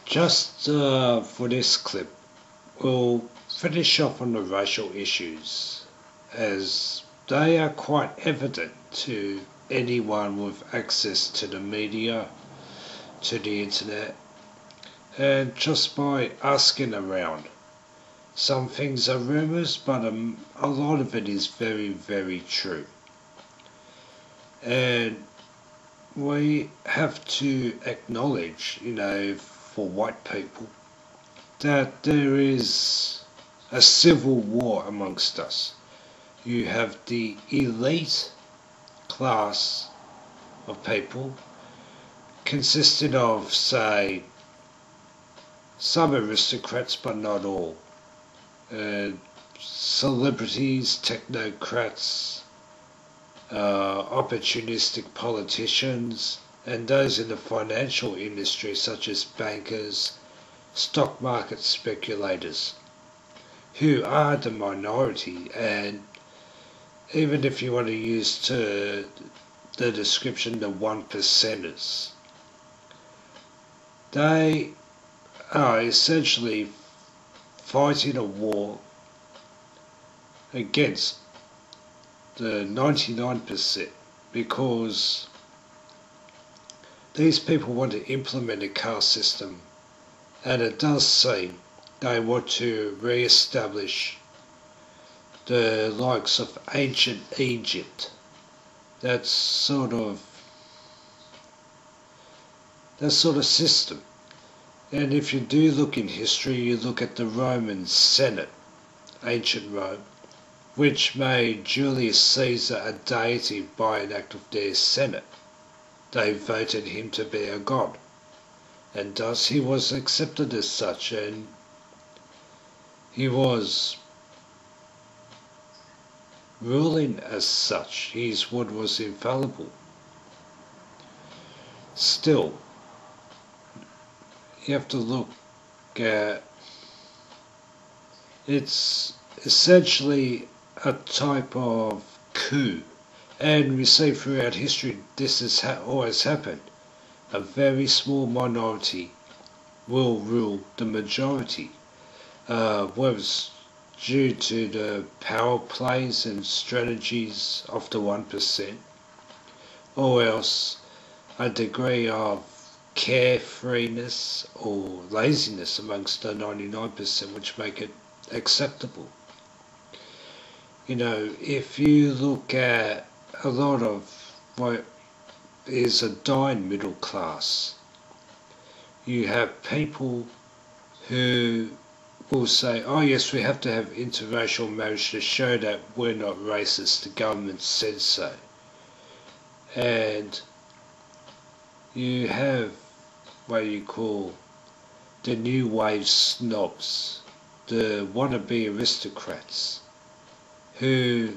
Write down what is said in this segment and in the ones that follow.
Just for this clip, we'll finish off on the racial issues, as they are quite evident to anyone with access to the media, to the internet, and just by asking around. Some things are rumours, but a lot of it is very, very true. And we have to acknowledge, for white people, that there is a civil war amongst us. You have the elite class of people consisted of, say, some aristocrats but not all, celebrities, technocrats, opportunistic politicians, and those in the financial industry such as bankers, stock market speculators, who are the minority. And even if you want to use the description, the one percenters, they are essentially fighting a war against the 99%, because these people want to implement a caste system, and it does seem they want to re-establish the likes of ancient Egypt. That sort of system. And if you do look in history, you look at the Roman Senate, ancient Rome, which made Julius Caesar a deity by an act of their Senate. They voted him to be a god, and thus he was accepted as such, and he was ruling as such. His word was infallible. Still, you have to look at, it's essentially a type of coup, and we see throughout history this has always happened. A very small minority will rule the majority, whether it's due to the power plays and strategies of the 1%, or else a degree of carefreeness or laziness amongst the 99%, which make it acceptable. If you look at a lot of what is a dying middle class, you have people who will say, oh yes, we have to have interracial marriage to show that we're not racist, the government said so. And you have what you call the new wave snobs, the wannabe aristocrats, who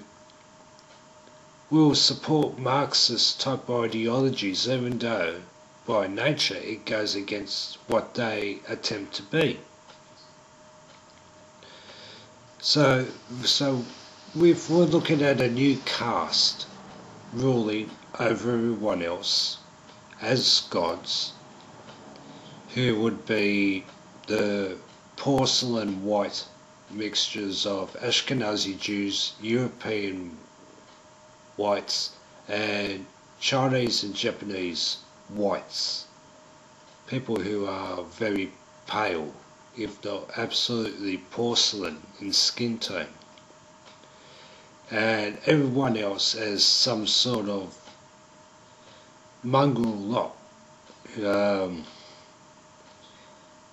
will support Marxist type ideologies, even though by nature it goes against what they attempt to be. So if we're looking at a new caste ruling over everyone else as gods, who would be the porcelain white mixtures of Ashkenazi Jews, European whites, and Chinese and Japanese whites. People who are very pale, if not absolutely porcelain in skin tone. And everyone else as some sort of mongrel lot.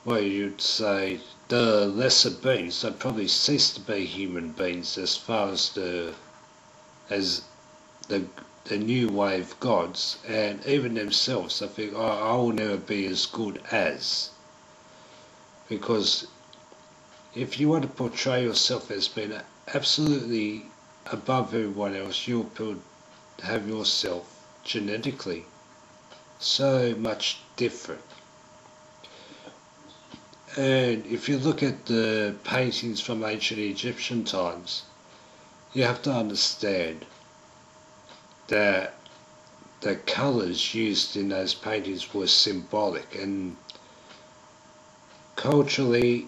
Well, you'd say the lesser beings, they probably cease to be human beings as far as the new wave gods, and even themselves, they think, oh, I will never be as good as. Because if you want to portray yourself as being absolutely above everyone else, you'll have yourself genetically so much different. And if you look at the paintings from ancient Egyptian times, you have to understand that the colours used in those paintings were symbolic, and culturally,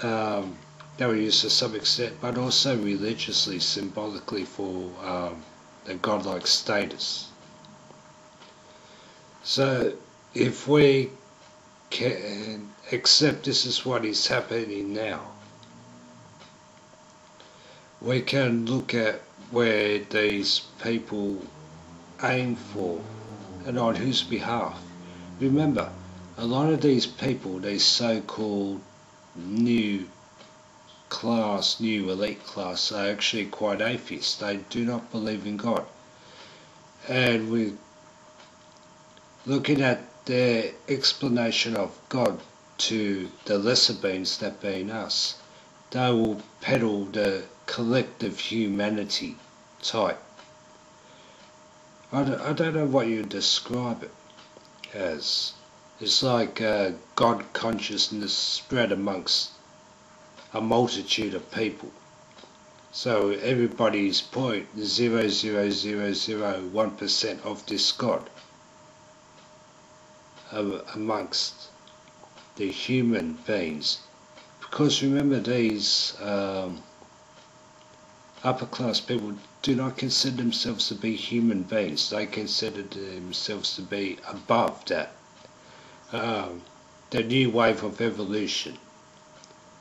they were used to some extent, but also religiously, symbolically for a godlike status. So if we can accept this is what is happening now, we can look at where these people aim for and on whose behalf. Remember, a lot of these people, these so-called new elite class, are actually quite atheists. They do not believe in God. And we're looking at their explanation of God to the lesser beings, that being us. They will peddle the collective humanity type. I don't know what you describe it as. It's like God consciousness spread amongst a multitude of people. So everybody's 0.00001% of this God amongst the human beings. Because remember, these upper class people do not consider themselves to be human beings. They consider themselves to be above that. The new wave of evolution.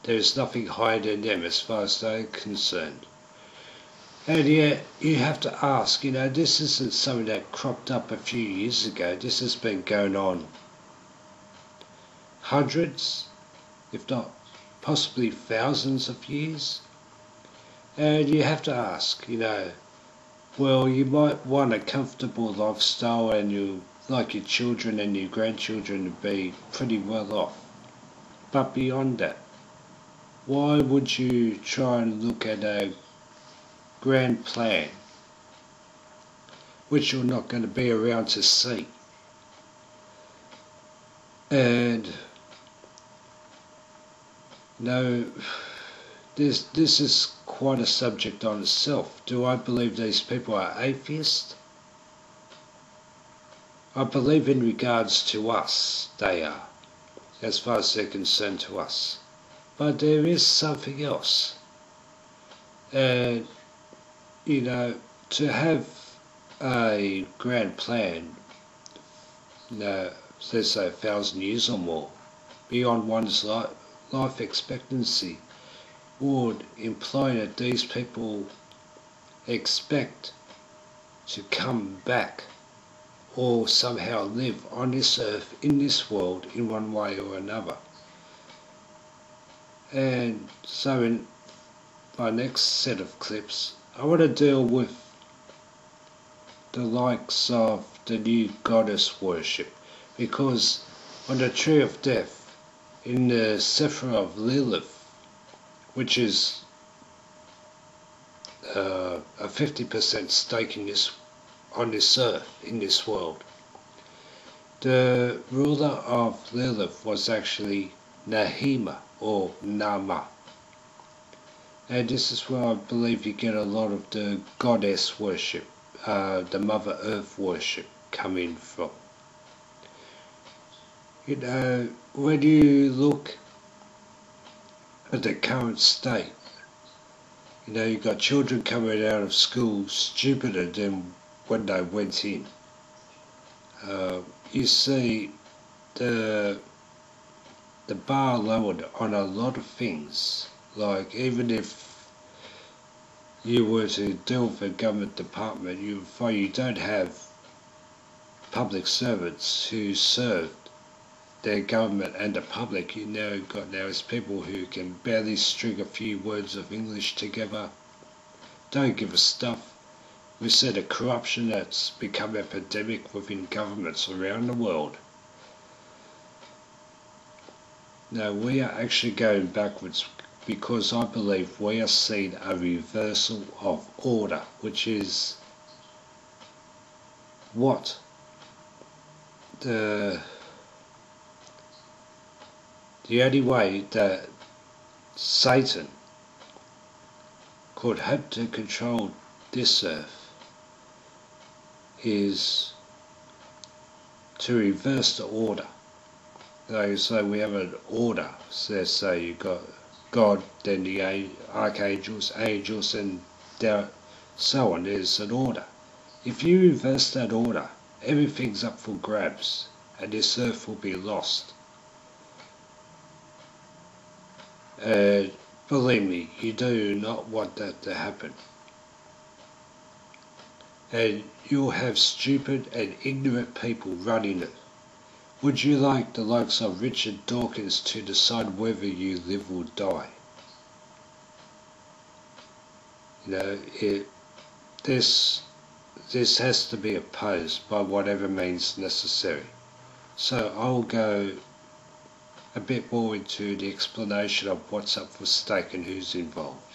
There is nothing higher than them as far as they're concerned. And yet, you have to ask, this isn't something that cropped up a few years ago. This has been going on hundreds, if not possibly thousands of years. And you have to ask, well, you might want a comfortable lifestyle and you like your children and your grandchildren to be pretty well off. But beyond that, why would you try and look at a grand plan which you're not going to be around to see? And this is quite a subject on itself. Do I believe these people are atheists? I believe in regards to us, they are, as far as they're concerned to us. But there is something else. And, to have a grand plan, let's say 1,000 years or more, beyond one's life expectancy, would imply that these people expect to come back or somehow live on this earth, in this world, in one way or another. And so in my next set of clips, I want to deal with the likes of the new goddess worship, because on the Tree of Death, in the Sephir of Lilith, which is a 50% stake on this earth, in this world, the ruler of Lilith was actually Nahima or Nama. And this is where I believe you get a lot of the goddess worship, the Mother Earth worship coming from. When you look at the current state, you've got children coming out of school stupider than when they went in. You see the bar lowered on a lot of things. Like, even if you were to deal with a government department, you find you don't have public servants who serve their government and the public. Got now is people who can barely string a few words of English together, don't give a stuff. We see the corruption that's become epidemic within governments around the world. Now, we are actually going backwards, because I believe we are seeing a reversal of order, which is what the only way that Satan could hope to control this earth is to reverse the order. So we have an order. So you've got God, then the archangels, angels, and so on. There's an order. If you reverse that order, everything's up for grabs, and this earth will be lost. And believe me, you do not want that to happen. And you'll have stupid and ignorant people running it. Would you like the likes of Richard Dawkins to decide whether you live or die? You know, this has to be opposed by whatever means necessary. So I'll go a bit more into the explanation of what's up for stake and who's involved.